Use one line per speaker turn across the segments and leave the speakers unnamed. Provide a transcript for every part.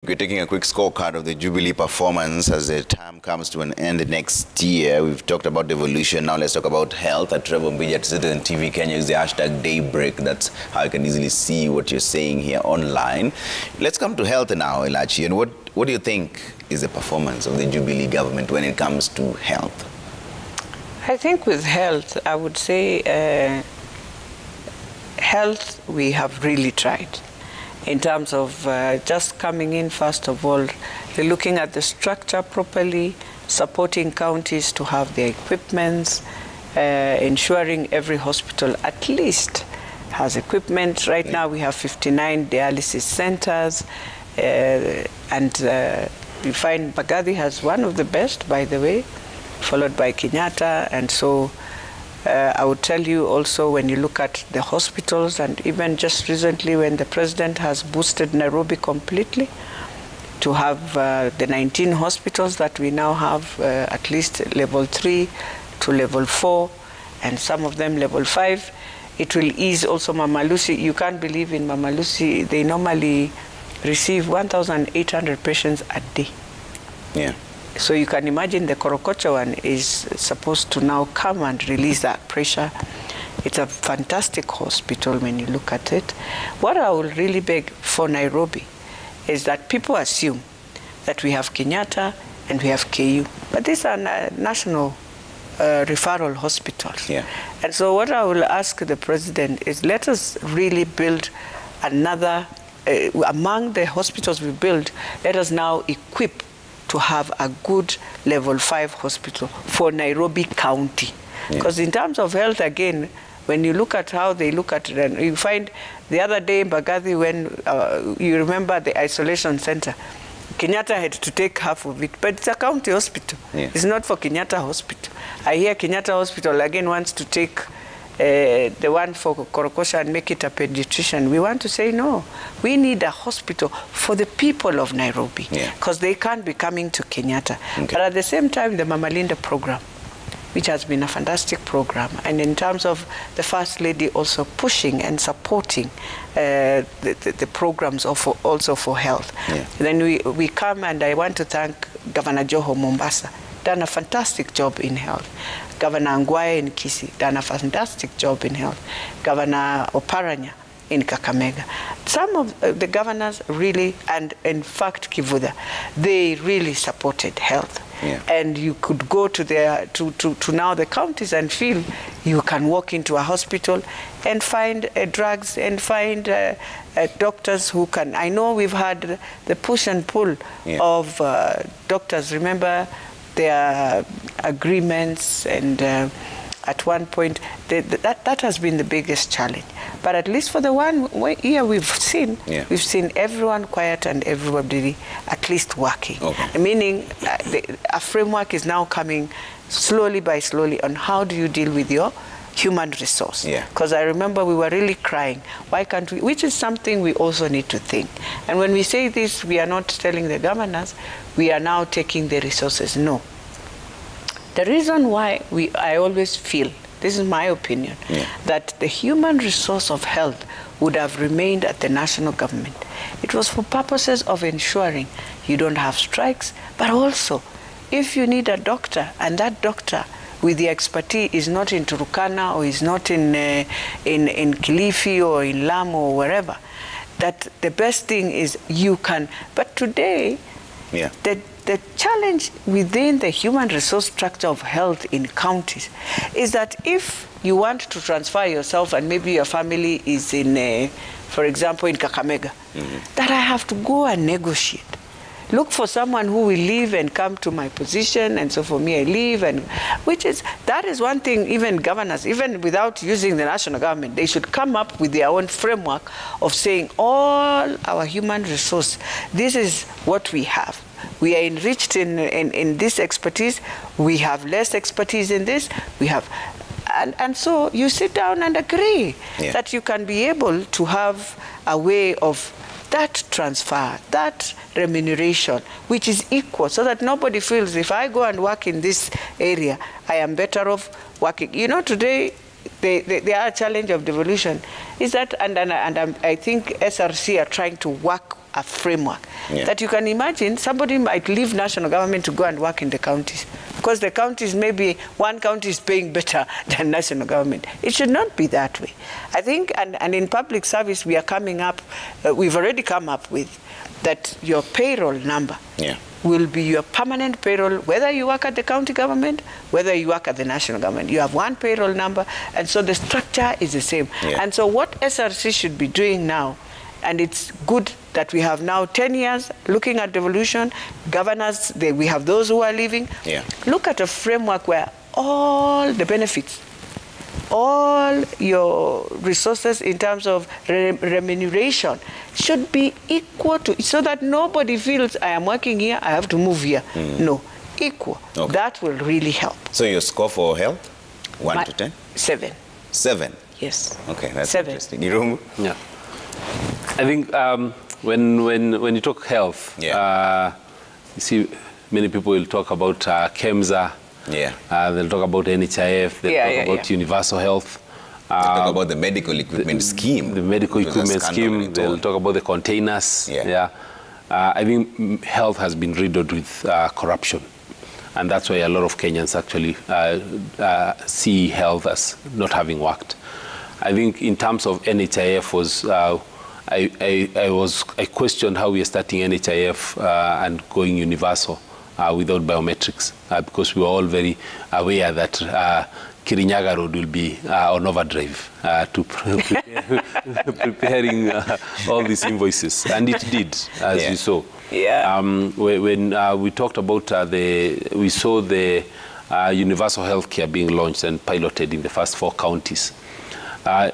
We're taking a quick scorecard of the Jubilee performance as the term comes to an end next year. We've talked about devolution. Now let's talk about health. At Trevor Mbiji at Citizen TV Kenya use the hashtag Daybreak. That's how you can easily see what you're saying here online. Let's come to health now, Elachi. And what do you think is the performance of the Jubilee government when it comes to health?
I think with health, I would say health we have really tried. In terms of just coming in, first of all, looking at the structure properly, supporting counties to have their equipments, ensuring every hospital at least has equipment. Right now we have 59 dialysis centers, and we find Mbagathi has one of the best, by the way, followed by Kenyatta. And so I would tell you also, when you look at the hospitals, and even just recently when the president has boosted Nairobi completely to have the 19 hospitals that we now have, at least level 3 to level 4, and some of them level 5, it will ease also Mama Lucy. You can't believe in Mama Lucy, they normally receive 1,800 patients a day.
Yeah.
So you can imagine the Korokocha one is supposed to now come and release that pressure. It's a fantastic hospital when you look at it. What I will really beg for Nairobi is that people assume that we have Kenyatta and we have KU, but these are national referral hospitals.
Yeah.
And so what I will ask the president is, let us really build another, among the hospitals we build, let us now equip to have a good level 5 hospital for Nairobi County. Because in terms of health, again, when you look at how they look at it, you find the other day in Mbagathi, when you remember the isolation center, Kenyatta had to take half of it, but it's a county hospital. Yeah. It's not for Kenyatta Hospital. I hear Kenyatta Hospital again wants to take the one for Korokocha and make it a pediatrician. We want to say, no, we need a hospital for the people of Nairobi, because they can't be coming to Kenyatta. Okay. But at the same time, the Mama Linda program, which has been a fantastic program, and in terms of the First Lady also pushing and supporting the programs also for health. Yeah. Then we come, and I want to thank Governor Joho Mombasa, done a fantastic job in health. Governor Angwae in Kisii done a fantastic job in health. Governor Oparanya in Kakamega. Some of the governors really, and in fact Kivuda, they really supported health. Yeah. And you could go to now the counties and feel you can walk into a hospital and find drugs and find doctors who can. I know we've had the push and pull of doctors. Remember their agreements, and at one point that has been the biggest challenge. But at least for the 1 year we've seen everyone quiet and everybody at least working. Okay. Meaning a framework is now coming slowly by slowly on how do you deal with your human resource. Because I remember we were really crying, why can't we, which is something we also need to think. And when we say this, we are not telling the governors, we are now taking the resources. No. The reason why I always feel, this is my opinion, that the human resource of health would have remained at the national government. It was for purposes of ensuring you don't have strikes, but also if you need a doctor, and that doctor with the expertise is not in Turkana or is not in Kilifi or in Lamu or wherever, that the best thing is you can. But today, the challenge within the human resource structure of health in counties is that if you want to transfer yourself and maybe your family is in, for example, in Kakamega, that I have to go and negotiate. Look for someone who will leave and come to my position, and so for me I leave, and that is one thing. Even governors, even without using the national government, they should come up with their own framework of saying all our human resource, this is what we have. We are enriched in this expertise, we have less expertise in this, we have, and so you sit down and agree that you can be able to have a way of that transfer, that remuneration, which is equal, so that nobody feels if I go and work in this area, I am better off working. You know, today the other challenge of devolution is that, and I think SRC are trying to work a framework that you can imagine somebody might leave national government to go and work in the counties because the counties, maybe one county is paying better than national government. It should not be that way. I think, and in public service, we are coming up, we've already come up with that your payroll number will be your permanent payroll, whether you work at the county government, whether you work at the national government. You have one payroll number, and so the structure is the same. And so what SRC should be doing now, and it's good that we have now 10 years looking at devolution, governors, we have those who are leaving. Look at a framework where all the benefits, all your resources in terms of remuneration should be equal to, so that nobody feels I am working here, I have to move here. No, equal. That will really help.
So your score for health, 1 to 10?
7.
7?
Yes.
Okay, that's
7.
interesting. Irungu?
Yeah. I think when you talk health, you see many people will talk about KEMSA. They'll talk about NHIF. They'll talk about universal health.
They'll talk about the medical equipment scheme.
The medical equipment scheme. They'll talk about the containers. I think health has been riddled with corruption. And that's why a lot of Kenyans actually see health as not having worked. I think in terms of NHIF was, I questioned how we are starting NHIF and going universal without biometrics, because we were all very aware that Kirinyaga Road will be on overdrive to preparing all these invoices, and it did, as you saw. When we talked about we saw the universal healthcare being launched and piloted in the first 4 counties.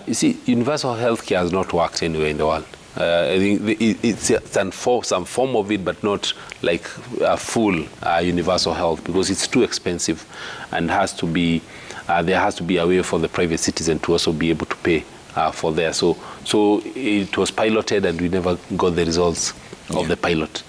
You see, universal healthcare has not worked anywhere in the world. I think it's some form of it, but not like a full universal health, because it's too expensive, and has to be there has to be a way for the private citizen to also be able to pay for there. So it was piloted, and we never got the results of the pilot.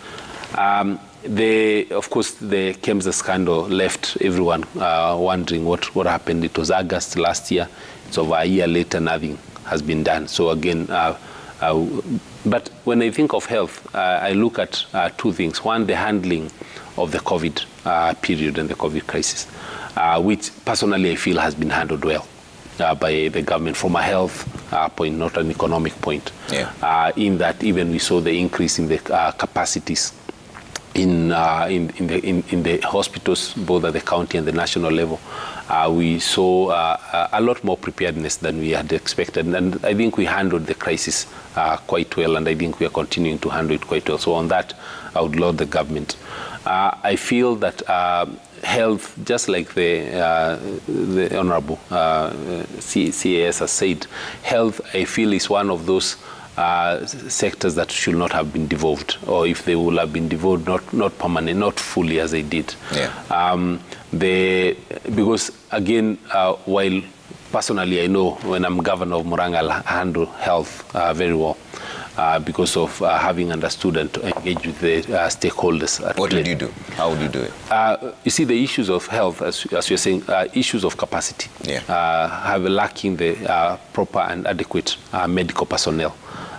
Of course, the KEMSA scandal left everyone wondering what happened. It was August last year. It's over a year later, nothing has been done. So again, but when I think of health, I look at 2 things. One, the handling of the COVID period and the COVID crisis, which personally I feel has been handled well by the government from a health point, not an economic point. In that, even we saw the increase in the capacities in the hospitals, both at the county and the national level. We saw a lot more preparedness than we had expected, and I think we handled the crisis quite well, and I think we are continuing to handle it quite well. So on that, I would laud the government. I feel that health, just like the Honorable CAS has said, health, I feel, is one of those sectors that should not have been devolved, or if they will have been devolved, not permanent, not fully as they did. Because again, while personally I know when I'm governor of Murang'a, I'll handle health very well because of having understood and engaged with the stakeholders.
What did you do? How would you do it?
You see, the issues of health, as you're saying, issues of capacity, have lacking the proper and adequate medical personnel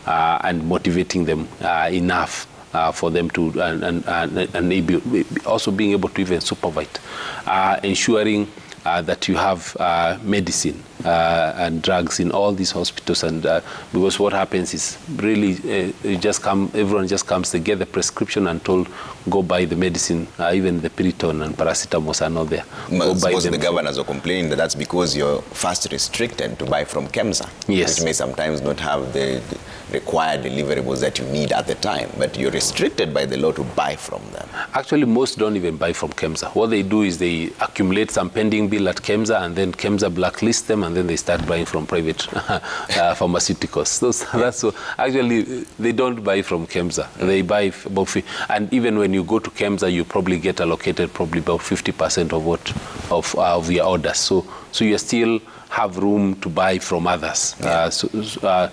and motivating them enough for them to, and also being able to even supervise, ensuring that you have medicine and drugs in all these hospitals, and because what happens is really everyone just comes, they get the prescription and told, go buy the medicine, even the Piriton and paracetamol are not there.
Suppose the governors are complaining that that's because you're first restricted to buy from KEMSA, which may sometimes not have the required deliverables that you need at the time, but you're restricted by the law to buy from them.
Actually, most don't even buy from KEMSA. What they do is they accumulate some pending bill at KEMSA, and then KEMSA blacklists them, and then they start buying from private pharmaceuticals. So that's so. Actually, they don't buy from KEMSA. They buy about, and even when you go to KEMSA, you probably get allocated probably about 50% of your orders. So you still have room to buy from others. The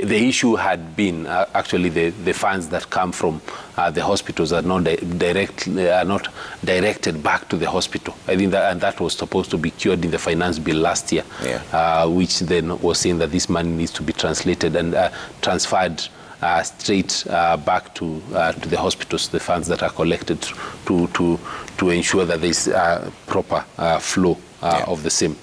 issue had been actually the funds that come from the hospitals are not directed back to the hospital. I think that was supposed to be cured in the finance bill last year, which then was saying that this money needs to be translated and transferred straight back to the hospitals, the funds that are collected to ensure that there's proper flow of the same.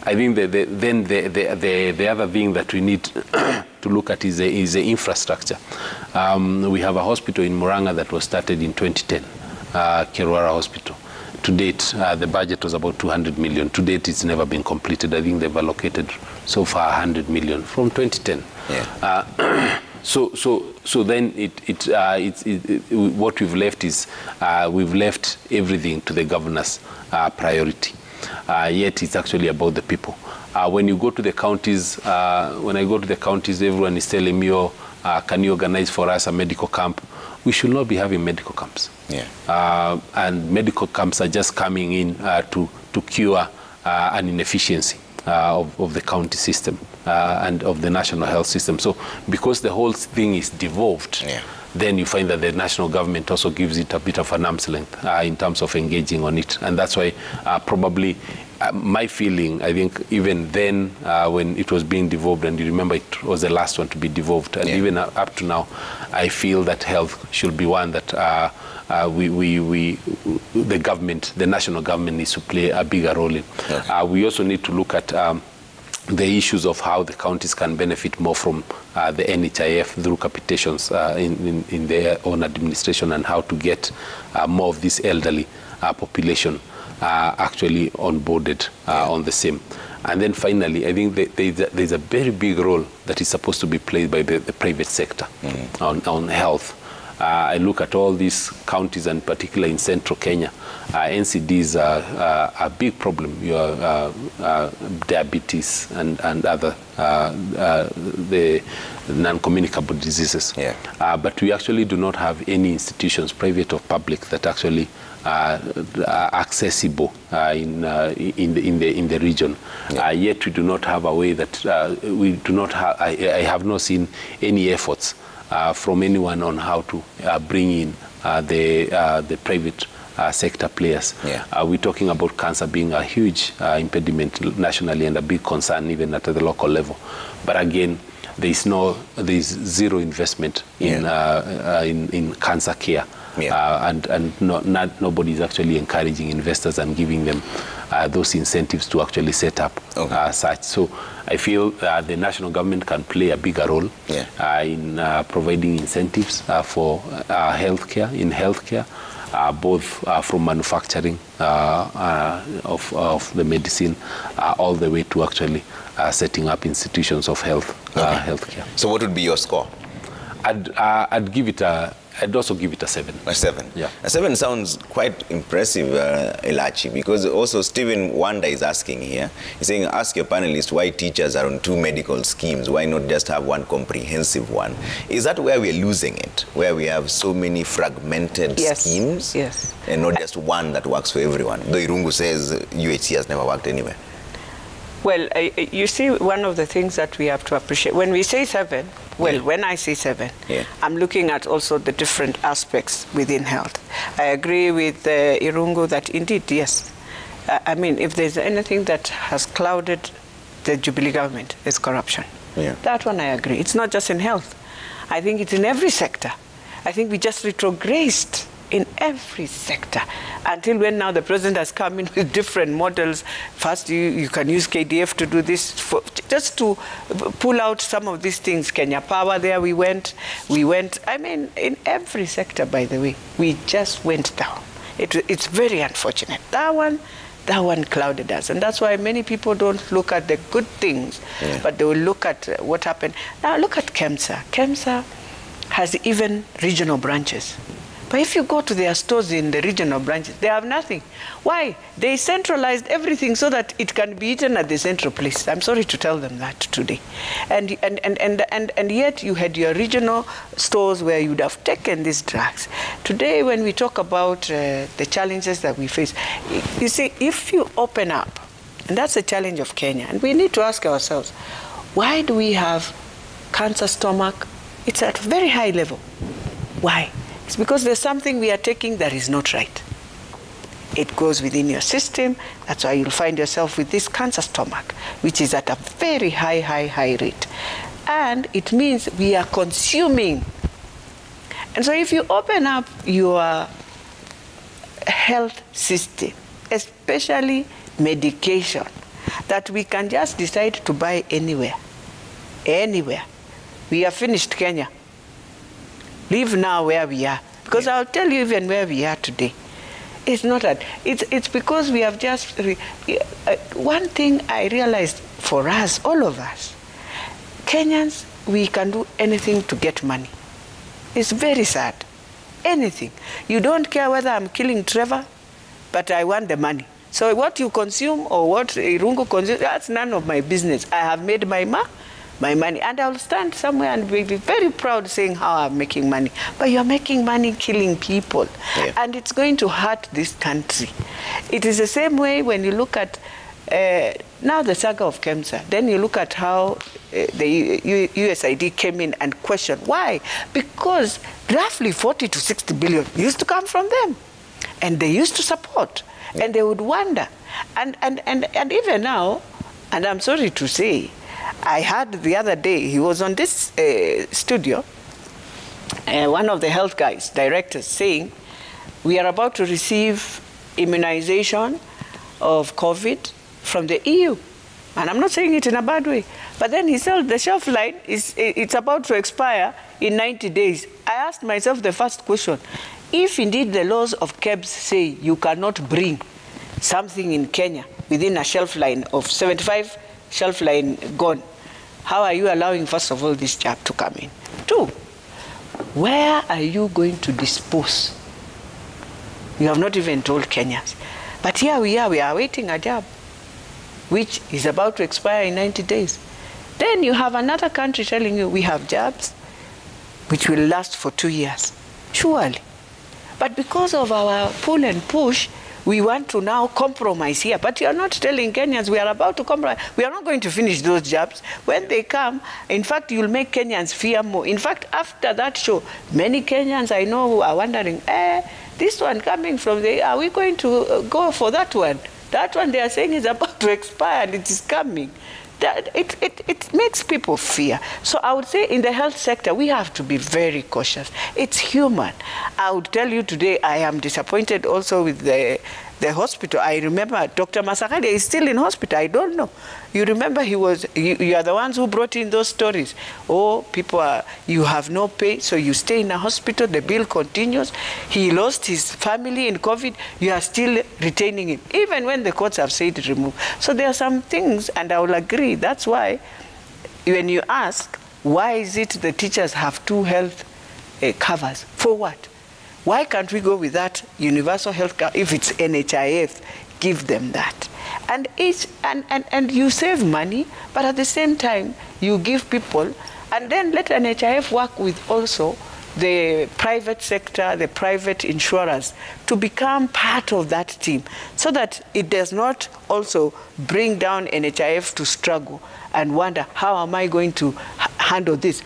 I think the other thing that we need to look at is the infrastructure. We have a hospital in Murang'a that was started in 2010, Kerwara Hospital. To date, the budget was about 200 million. To date, it's never been completed. I think they've allocated so far 100 million from 2010. Yeah. So then what we've left is we've left everything to the governor's priority. Yet it's actually about the people. When you go to the counties, when I go to the counties, everyone is telling me, oh, can you organize for us a medical camp? We should not be having medical camps. Yeah. And medical camps are just coming in to cure an inefficiency of the county system and of the national health system. So because the whole thing is devolved, yeah, then you find that the national government also gives it a bit of an arm's length in terms of engaging on it. And that's why probably my feeling, I think even then when it was being devolved, and you remember it was the last one to be devolved, and yeah, even up to now, I feel that health should be one that the government, the national government needs to play a bigger role in. Okay. We also need to look at the issues of how the counties can benefit more from the NHIF through capitations in their own administration, and how to get more of this elderly population actually onboarded on the same. And then finally, I think there's a very big role that is supposed to be played by the private sector on health. I look at all these counties, and particularly in central Kenya, NCDs are a big problem. Diabetes and other the non-communicable diseases. Yeah. But we actually do not have any institutions, private or public, that actually are accessible in the region. Yeah. Yet we do not have a way that we do not have. I have not seen any efforts from anyone on how to bring in the private sector players. Yeah. We're talking about cancer being a huge impediment nationally and a big concern even at the local level. But again, there's zero investment in cancer care. Yeah. And nobody is actually encouraging investors and giving them those incentives to actually set up such. So I feel the national government can play a bigger role in providing incentives for healthcare, both from manufacturing of the medicine all the way to actually setting up institutions of healthcare.
So what would be your score?
I'd give it I'd also give it a 7.
A 7?
Yeah.
A 7 sounds quite impressive, Elachi, because also Stephen Wanda is asking here. He's saying, ask your panelists why teachers are on 2 medical schemes. Why not just have one comprehensive one? Is that where we're losing it? Where we have so many fragmented schemes?
Yes.
And not just one that works for everyone? Though Irungu says UHC has never worked anywhere.
Well, you see, one of the things that we have to appreciate, when we say 7, well, when I say 7, I'm looking at also the different aspects within health. I agree with Irungu that indeed, yes. I mean, if there's anything that has clouded the Jubilee government, it's corruption. Yeah. That one I agree. It's not just in health. I think it's in every sector. I think we just retrogressed in every sector until when now the president has come in with different models. First, you can use KDF to do this, just to pull out some of these things. Kenya Power, there we went. I mean, in every sector, by the way, we just went down. It's very unfortunate. That one clouded us. And that's why many people don't look at the good things, but they will look at what happened. Now look at KEMSA. KEMSA has even regional branches. But if you go to their stores in the regional branches, they have nothing. Why? They centralized everything so that it can be eaten at the central place. I'm sorry to tell them that today. And yet you had your regional stores where you would have taken these drugs. Today, when we talk about the challenges that we face, you see, if you open up, and that's a challenge of Kenya, and we need to ask ourselves, why do we have cancer stomach? It's at a very high level. Why? It's because there's something we are taking that is not right. It goes within your system. That's why you'll find yourself with this cancer stomach, which is at a very high rate. and it means we are consuming. And so if you open up your health system, especially medication, that we can just decide to buy anywhere. We have finished Kenya. Live now where we are. Because I'll tell you even where we are today. It's not that. It's because we have just... one thing I realized for us, all of us, Kenyans, we can do anything to get money. It's very sad. Anything. You don't care whether I'm killing Trevor, but I want the money. So what you consume or what Irungu consumes, that's none of my business. I have made my money, and I'll stand somewhere and be very proud saying how I'm making money. But you're making money killing people, and it's going to hurt this country. It is the same way when you look at now the saga of KEMSA. Then you look at how the USAID came in and questioned. Why? Because roughly 40 to 60 billion used to come from them, and they used to support. And they would wonder. And even now, and I'm sorry to say, I heard the other day, he was on this studio, one of the health guys, directors, saying, we are about to receive immunization of COVID from the EU. And I'm not saying it in a bad way. But then he said the shelf life, it's about to expire in 90 days. I asked myself the first question. If indeed the laws of KEBS say you cannot bring something in Kenya within a shelf line of 75 shelf line gone, how are you allowing, first of all, this jab to come in? 2, where are you going to dispose? You have not even told Kenyans. But here we are waiting a jab, which is about to expire in 90 days. Then you have another country telling you we have jabs which will last for 2 years. Surely. But because of our pull and push, we want to now compromise here. But you're not telling Kenyans we are about to compromise. We are not going to finish those jobs. When they come, in fact, you'll make Kenyans fear more. In fact, after that show, many Kenyans I know who are wondering, this one coming from are we going to go for that one? That one they are saying is about to expire and it is coming. It makes people fear. So I would say in the health sector, we have to be very cautious. It's human. I would tell you today, I am disappointed also with the hospital. I remember Dr. Masakalia is still in hospital. I don't know. You remember you are the ones who brought in those stories. Oh, you have no pay, so you stay in a hospital, the bill continues. He lost his family in COVID, you are still retaining him, even when the courts have said remove. So there are some things, and I will agree, that's why when you ask, why is it the teachers have 2 health covers? For what? Why can't we go with that universal health cover? If it's NHIF, give them that. And you save money, but at the same time, you give people, and then let NHIF work with also the private sector, the private insurers, to become part of that team, so that it does not also bring down NHIF to struggle and wonder, how am I going to handle this?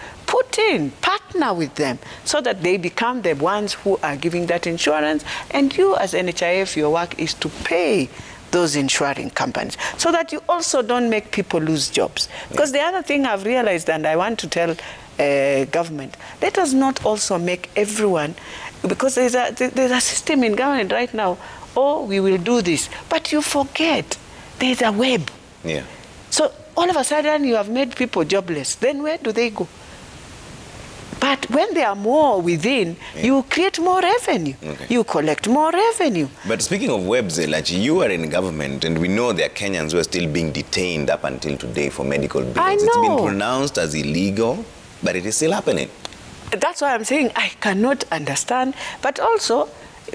Partner with them, so that they become the ones who are giving that insurance, and you as NHIF, your work is to pay those insuring companies, so that you also don't make people lose jobs. Because the other thing I've realized, and I want to tell government, let us not also make everyone, because there's a system in government right now, oh, we will do this, but you forget there's a web.
Yeah.
So all of a sudden you have made people jobless. Then where do they go? But when there are more within, you create more revenue. Okay. You collect more revenue.
But speaking of webs, like you are in government, and we know there are Kenyans who are still being detained up until today for medical bills.
I know.
It's been pronounced as illegal, but it is still happening.
That's why I'm saying I cannot understand. But also,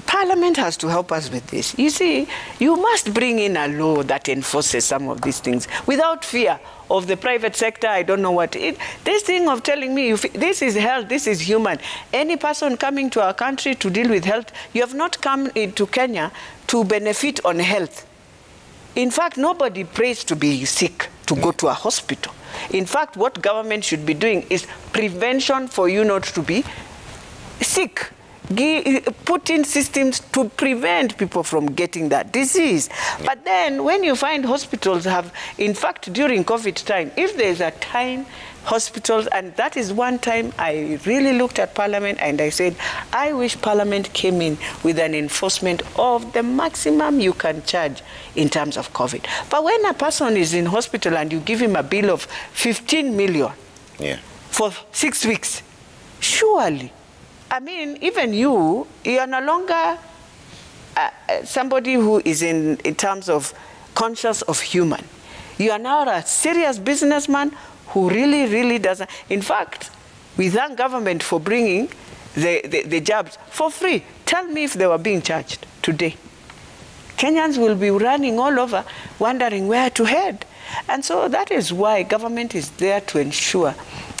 Parliament has to help us with this. You see, you must bring in a law that enforces some of these things without fear of the private sector. I don't know what. This thing of telling me, this is health, this is human. Any person coming to our country to deal with health, you have not come into Kenya to benefit on health. In fact, nobody prays to be sick, to go to a hospital. In fact, what government should be doing is prevention for you not to be sick. Put in systems to prevent people from getting that disease. But then when you find hospitals have, in fact, during COVID time, if there's a time hospitals. And that is one time I really looked at Parliament and I said, I wish Parliament came in with an enforcement of the maximum you can charge in terms of COVID. But when a person is in hospital and you give him a bill of 15 million for 6 weeks, surely, I mean, even you are no longer somebody who is in terms of conscious of human. You are now a serious businessman who really, really doesn't. In fact, we thank government for bringing the jabs for free. Tell me if they were being charged today. Kenyans will be running all over, wondering where to head. And so that is why government is there to ensure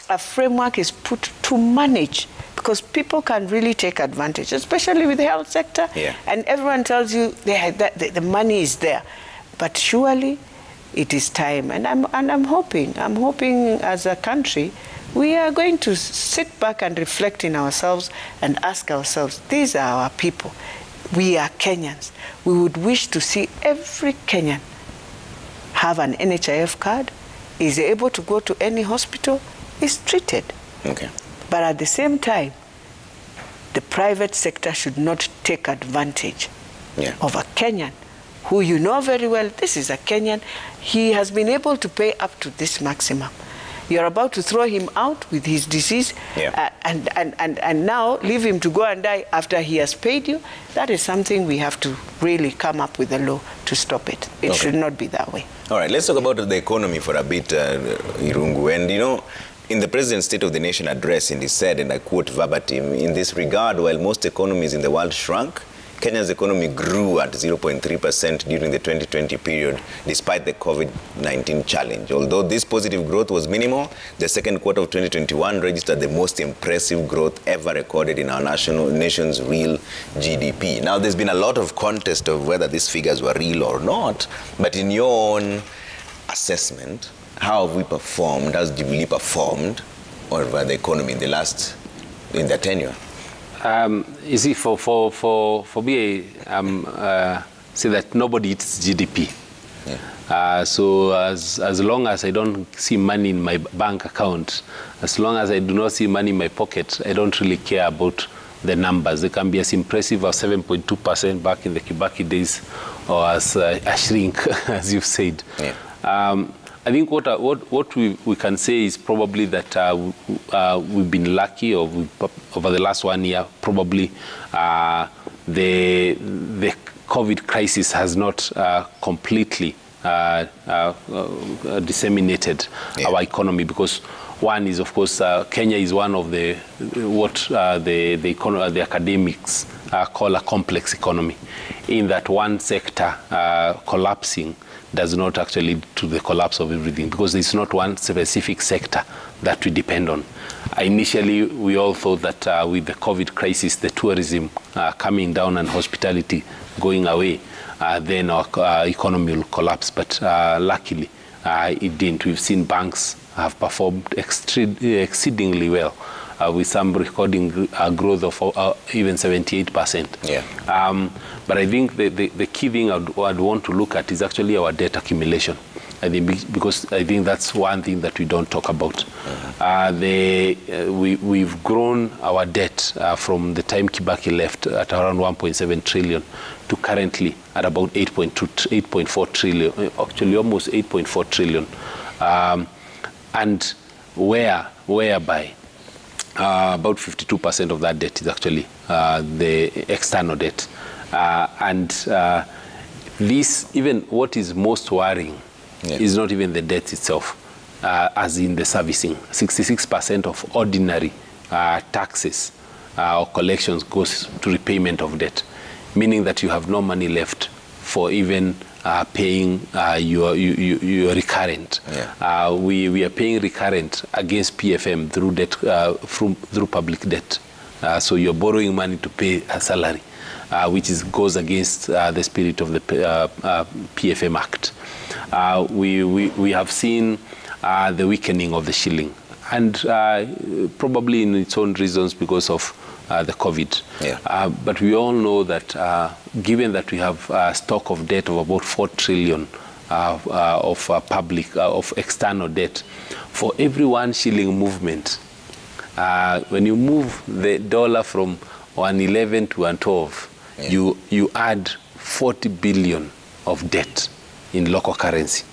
a framework is put to manage, because people can really take advantage, especially with the health sector. And everyone tells you the money is there. But surely it is time. And I'm hoping as a country, we are going to sit back and reflect in ourselves and ask ourselves, these are our people. We are Kenyans. We would wish to see every Kenyan have an NHIF card, is able to go to any hospital, is treated. But at the same time, the private sector should not take advantage of a Kenyan who you know very well, this is a Kenyan, he has been able to pay up to this maximum. You're about to throw him out with his disease and now leave him to go and die after he has paid you. That is something we have to really come up with a law to stop it. It should not be that way.
All right, let's talk about the economy for a bit, Irungu. And you know, in the President's State of the Nation address, he said, and I quote verbatim, in this regard, while most economies in the world shrunk, Kenya's economy grew at 0.3% during the 2020 period, despite the COVID-19 challenge. Although this positive growth was minimal, the second quarter of 2021 registered the most impressive growth ever recorded in our nation's real GDP. Now, there's been a lot of contest of whether these figures were real or not, but in your own assessment, how have we performed, has Jubilee performed over the economy in their tenure?
You see, for me, say that nobody eats GDP. So as long as I don't see money in my bank account, as long as I do not see money in my pocket, I don't really care about the numbers. They can be as impressive as 7.2% back in the Kibaki days, or as a shrink, as you've said. I think what we can say is probably that we've been lucky, or over the last 1 year, probably the COVID crisis has not completely disseminated our economy, because one is, of course, Kenya is one of the academics call a complex economy, in that one sector collapsing does not actually lead to the collapse of everything, because it's not one specific sector that we depend on. Initially, we all thought that with the COVID crisis, the tourism coming down and hospitality going away, then our economy will collapse. But luckily, it didn't. We've seen banks have performed exceedingly well, with some recording a growth of even 78%. But I think the key thing I'd want to look at is actually our debt accumulation. I think because I think that's one thing that we don't talk about. We've grown our debt from the time Kibaki left at around 1.7 trillion to currently at about 8.4 trillion, actually almost 8.4 trillion. And whereby about 52% of that debt is actually the external debt. This, even what is most worrying, is not even the debt itself, as in the servicing. 66% of ordinary taxes or collections goes to repayment of debt, meaning that you have no money left for even paying your recurrent. We are paying recurrent against PFM through debt, through public debt. So you're borrowing money to pay a salary, which goes against the spirit of the PFM Act. We have seen the weakening of the shilling, and probably in its own reasons because of the COVID. But we all know that given that we have a stock of debt of about 4 trillion of external debt. For every 1 shilling movement, when you move the dollar from 111 to 112, you add 40 billion of debt in local currency.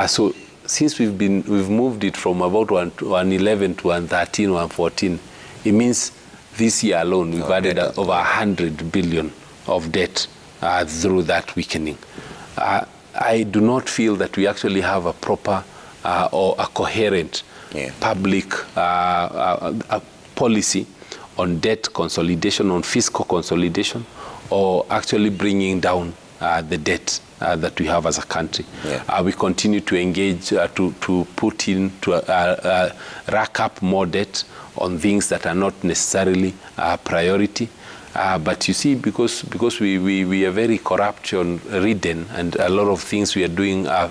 So since we've moved it from about 111 to 113, 114, it means this year alone we've added over 100 billion of debt through that weakening. I do not feel that we actually have a proper or a coherent public policy on debt consolidation, on fiscal consolidation, or actually bringing down the debt that we have as a country. We continue to engage to put in, to rack up more debt on things that are not necessarily a priority. But you see, because we are very corruption-ridden, and a lot of things we are doing are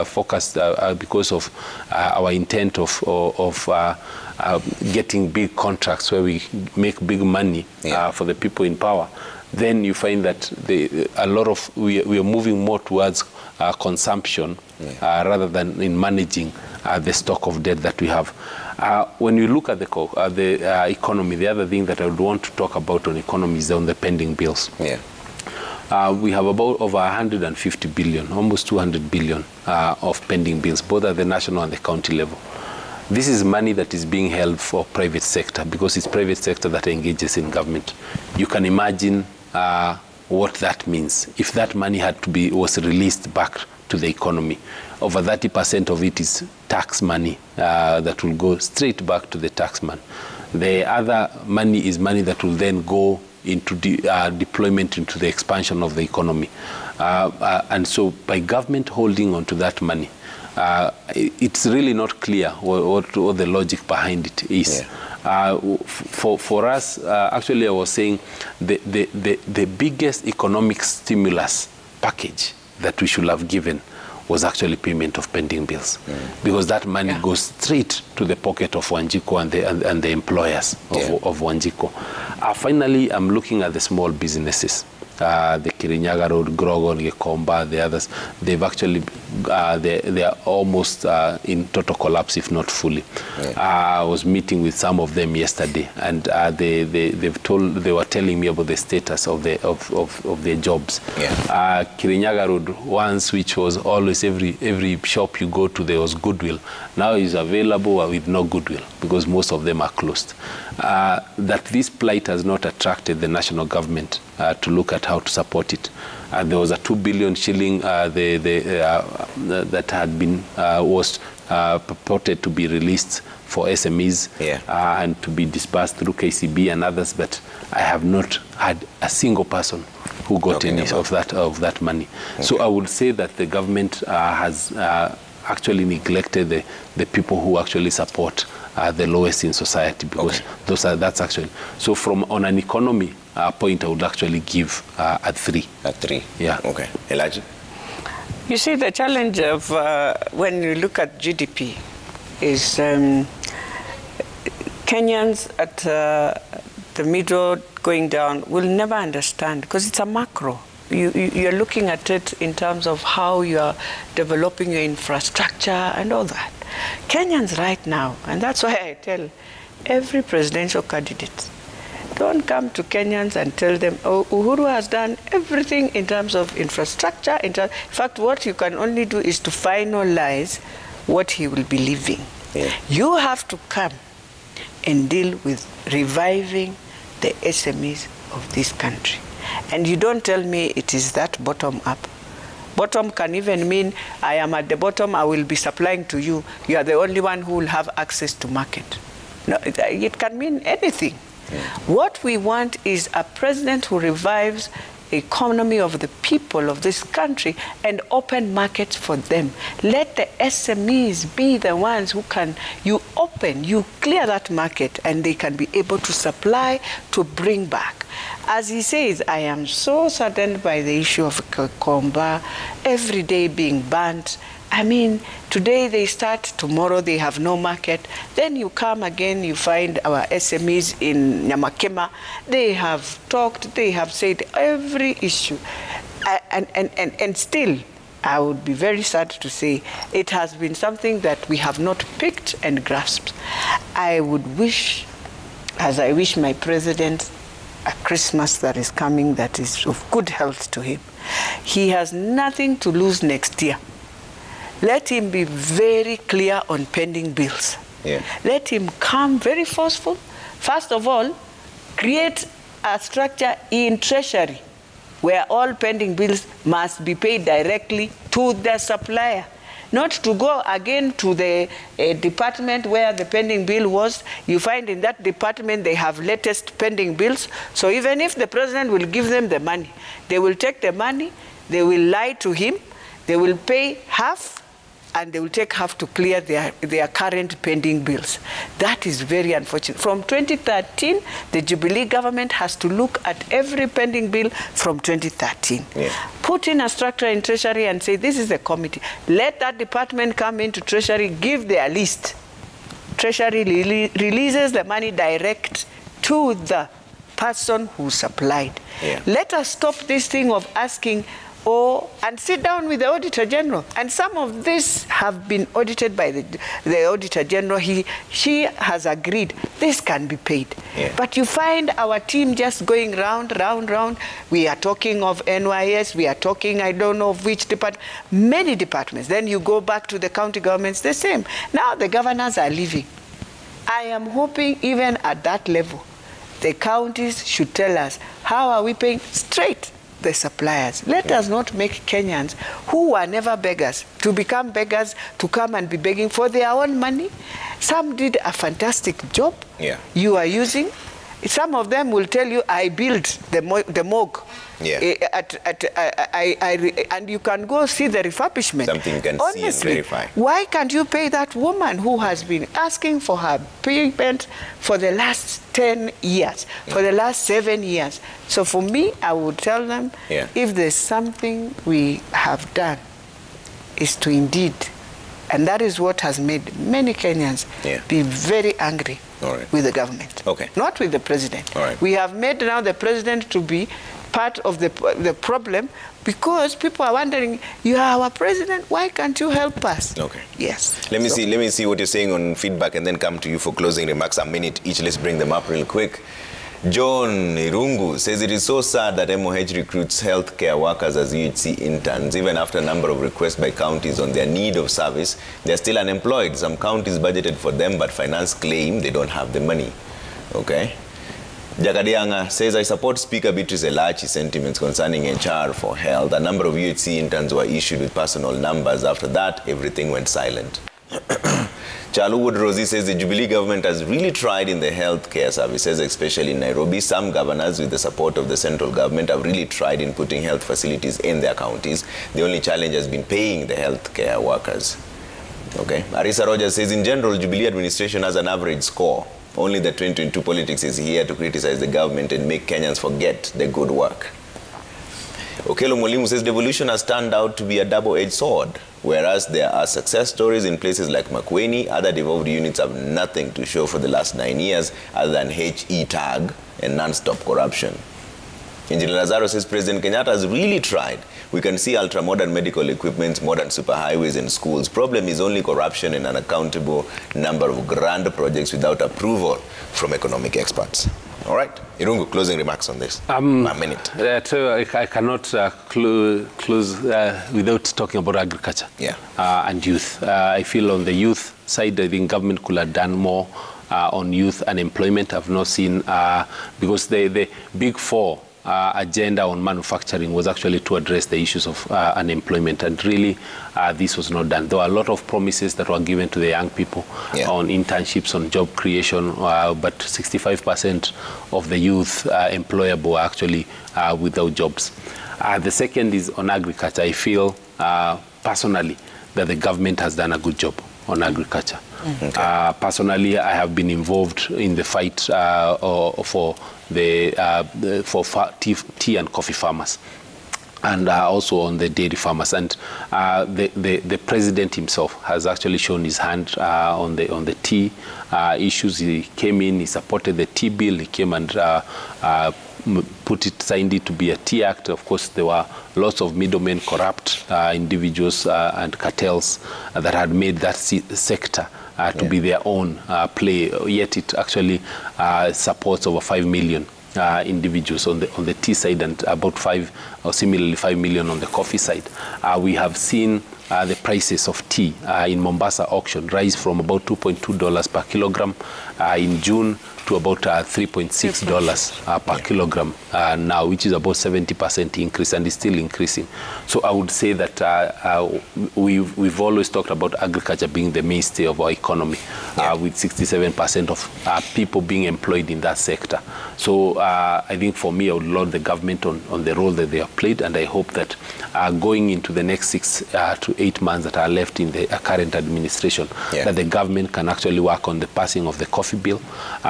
focused because of our intent of getting big contracts where we make big money for the people in power. Then you find that we are moving more towards consumption rather than in managing the stock of debt that we have. When you look at the economy, the other thing that I would want to talk about on economy is on the pending bills. We have about over 150 billion, almost 200 billion of pending bills, both at the national and the county level. This is money that is being held for private sector, because it's private sector that engages in government. You can imagine what that means. If that money was released back to the economy, over 30% of it is tax money that will go straight back to the taxman. The other money is money that will then go into deployment into the expansion of the economy. And so by government holding on to that money, it's really not clear what the logic behind it is. For us, actually I was saying the biggest economic stimulus package that we should have given was actually payment of pending bills, because that money goes straight to the pocket of Wanjiku and the employers of Wanjiku. Finally, I'm looking at the small businesses. The Kirinyaga Road, Grogon, Gekomba, the others, they've actually, they are almost in total collapse, if not fully. I was meeting with some of them yesterday, and they were telling me about the status of their jobs. Kirinyaga Road, once, which was always every shop you go to, there was goodwill. Now is available with no goodwill, because most of them are closed. That this plight has not attracted the national government to look at how to support it. There was a 2 billion shilling that had been was purported to be released for SMEs and to be disbursed through KCB and others, but I have not had a single person who got any of that money. So I would say that the government has actually neglected the people who actually support the lowest in society, because that's actually, so from on an economy point, I would actually give a 3.
A 3.
Yeah.
Okay. Elijah?
You see, the challenge of when you look at GDP is Kenyans at the middle going down will never understand, because it's a macro. You're looking at it in terms of how you're developing your infrastructure and all that. Kenyans right now, and that's why I tell every presidential candidate, don't come to Kenyans and tell them, oh, Uhuru has done everything in terms of infrastructure. In fact, what you can only do is to finalize what he will be leaving. You have to come and deal with reviving the SMEs of this country. And you don't tell me it is that bottom up. Bottom can even mean I am at the bottom, I will be supplying to you. You are the only one who will have access to market. No, it can mean anything. What we want is a president who revives the economy of the people of this country and open markets for them. Let the SMEs be the ones who can, you clear that market, and they can be able to supply, to bring back. As he says, I am so saddened by the issue of Komba, every day being burnt. I mean, today they start, tomorrow they have no market. Then you come again, you find our SMEs in Nyamakema. They have talked, they have said every issue. And still, I would be very sad to say it has been something that we have not picked and grasped. I would wish, as I wish my president, a Christmas that is coming that is of good health to him. He has nothing to lose next year. Let him be very clear on pending bills.
Yeah.
Let him come very forceful. First of all, create a structure in Treasury where all pending bills must be paid directly to the supplier, not to go again to the department where the pending bill was. You find in that department they have latest pending bills. So even if the president will give them the money, they will take the money, they will lie to him, they will pay half, and they will take half to clear their current pending bills. That is very unfortunate. From 2013, the Jubilee government has to look at every pending bill from 2013.
Yeah.
Put in a structure in Treasury and say, this is a committee. Let that department come into Treasury, give their list. Treasury releases the money direct to the person who supplied.
Yeah. Let
us stop this thing of asking, and sit down with the Auditor General. And some of this have been audited by the Auditor General. She has agreed this can be paid.
Yeah.
But you find our team just going round. We are talking of NYS, we are talking, I don't know of which department, many departments. Then you go back to the county governments, the same. Now the governors are leaving. I am hoping even at that level, the counties should tell us, how are we paying straight the suppliers? Let us not make Kenyans who were never beggars to become beggars, to come and be begging for their own money. Some did a fantastic job.
Yeah.
You are using. Some of them will tell you, I built the morgue.
Yeah.
And you can go see the refurbishment.
Something you can see and verify.
Why can't you pay that woman who has been asking for her payment for the last 10 years, for the last 7 years? So for me, I would tell them, if there's something we have done, is to indeed, and that is what has made many Kenyans be very angry with the government, not with the president. We have made now the president to be part of the problem, because people are wondering, you are our president, why can't you help us? Yes.
Let me see what you're saying on feedback and then come to you for closing remarks. A minute each. Let's bring them up real quick. John Irungu says it is so sad that MOH recruits healthcare workers as UHC interns. Even after a number of requests by counties on their need of service, they're still unemployed. Some counties budgeted for them, but finance claim they don't have the money. Jakadianga says, I support Speaker Beatrice Elachi's sentiments concerning HR for health. A number of UHC interns were issued with personal numbers. After that, everything went silent. Chaluwood Rosie says the Jubilee government has really tried in the healthcare services, especially in Nairobi. Some governors, with the support of the central government, have really tried in putting health facilities in their counties. The only challenge has been paying the healthcare workers. Arisa Rogers says, in general, Jubilee administration has an average score. Only the 2022 politics is here to criticize the government and make Kenyans forget the good work. Okelo Molimu says devolution has turned out to be a double-edged sword. Whereas there are success stories in places like Makueni, other devolved units have nothing to show for the last 9 years other than HE tag and non-stop corruption. Engineer Lazaro says President Kenyatta has really tried. We can see ultra-modern medical equipment, modern superhighways and schools. Problem is only corruption and an unaccountable number of grand projects without approval from economic experts. All right. Irungu, closing remarks on this. A minute.
I cannot close without talking about agriculture and youth. I feel on the youth side, I think government could have done more on youth unemployment. I've not seen, because the big four agenda on manufacturing was actually to address the issues of unemployment, and really this was not done. There were a lot of promises that were given to the young people on internships, on job creation, but 65% of the youth employable were actually without jobs. The second is on agriculture. I feel personally that the government has done a good job on agriculture. Personally, I have been involved in the fight for tea and coffee farmers, and also on the dairy farmers. And the president himself has actually shown his hand on the tea issues. He came in, he supported the tea bill. He came and signed it to be a Tea Act. Of course, there were lots of middlemen, corrupt individuals and cartels that had made that sector to be their own play. Yet it actually supports over 5 million individuals on the tea side, and about 5 million on the coffee side. We have seen the prices of tea in Mombasa auction rise from about $2.2 per kilogram in June to about $3.6 per kilogram now, which is about 70% increase, and is still increasing. So I would say that we've always talked about agriculture being the mainstay of our economy, with 67% of people being employed in that sector. So I think for me, I would laud the government on the role that they have played, and I hope that going into the next 6 to 8 months that are left in the current administration, that the government can actually work on the passing of the coffee bill,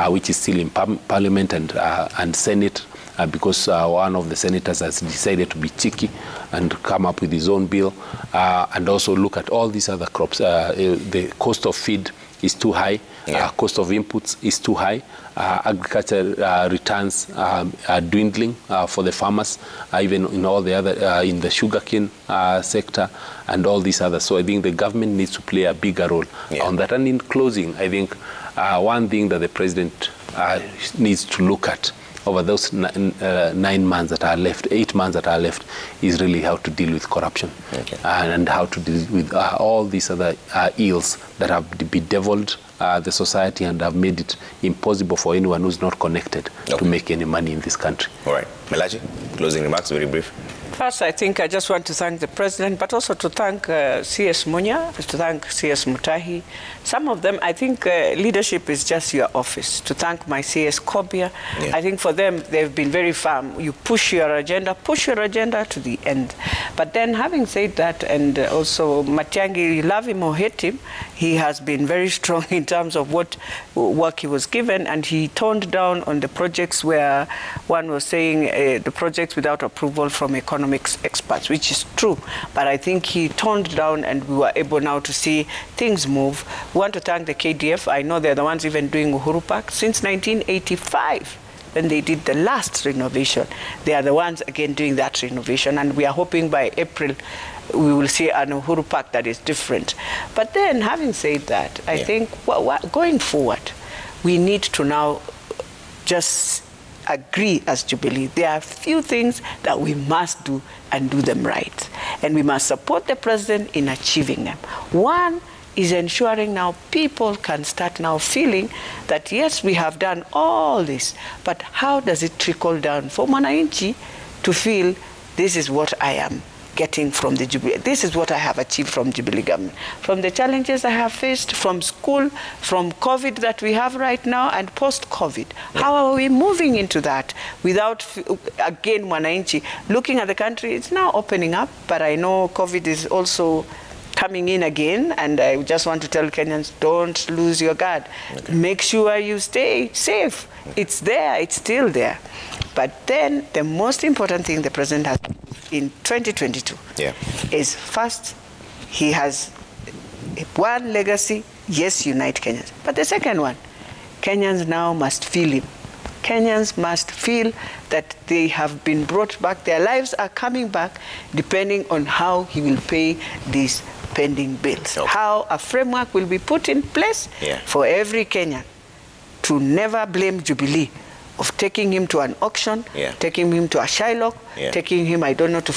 which is still in Parliament and Senate, because one of the senators has decided to be cheeky and come up with his own bill, and also look at all these other crops. The cost of feed is too high, cost of inputs is too high, agriculture returns are dwindling for the farmers, even in all the other, in the sugarcane sector and all these others. So I think the government needs to play a bigger role on that. And in closing, I think one thing that the president needs to look at over those 9 months that are left, 8 months that are left, is really how to deal with corruption, and how to deal with all these other ills that have bedeviled the society and have made it impossible for anyone who's not connected to make any money in this country.
All right. Melachi, closing remarks, very brief.
First, I think I just want to thank the president, but also to thank C.S. Munya, to thank C.S. Mutahi. Some of them, I think leadership is just your office. To thank my C.S. Kobia. I think for them, they've been very firm. You push your agenda to the end. But then having said that, and also Matiang'i, you love him or hate him, he has been very strong in terms of what work he was given, and he toned down on the projects where one was saying the projects without approval from economics experts, which is true. But I think he toned down, and we were able now to see things move. We want to thank the KDF. I know they're the ones even doing Uhuru Park since 1985. When they did the last renovation, they are the ones again doing that renovation, and we are hoping by April we will see an Uhuru Park that is different. But then, having said that, I think going forward, we need to now just agree as Jubilee. There are a few things that we must do and do them right, and we must support the president in achieving them. One is ensuring now people can start now feeling that, yes, we have done all this, but how does it trickle down for Mwananchi to feel this is what I am getting from the Jubilee, this is what I have achieved from Jubilee government, from the challenges I have faced, from school, from COVID that we have right now, and post-COVID. How are we moving into that without, again, Mwananchi looking at the country? It's now opening up, but I know COVID is also coming in again, and I just want to tell Kenyans, don't lose your guard. Make sure you stay safe. It's there, it's still there. But then the most important thing the president has in 2022 is, first, he has one legacy, yes, unite Kenyans. But the second one, Kenyans now must feel him. Kenyans must feel that they have been brought back. Their lives are coming back depending on how he will pay these pending bills. How a framework will be put in place for every Kenyan to never blame Jubilee of taking him to an auction, taking him to a Shylock, taking him, I don't know, to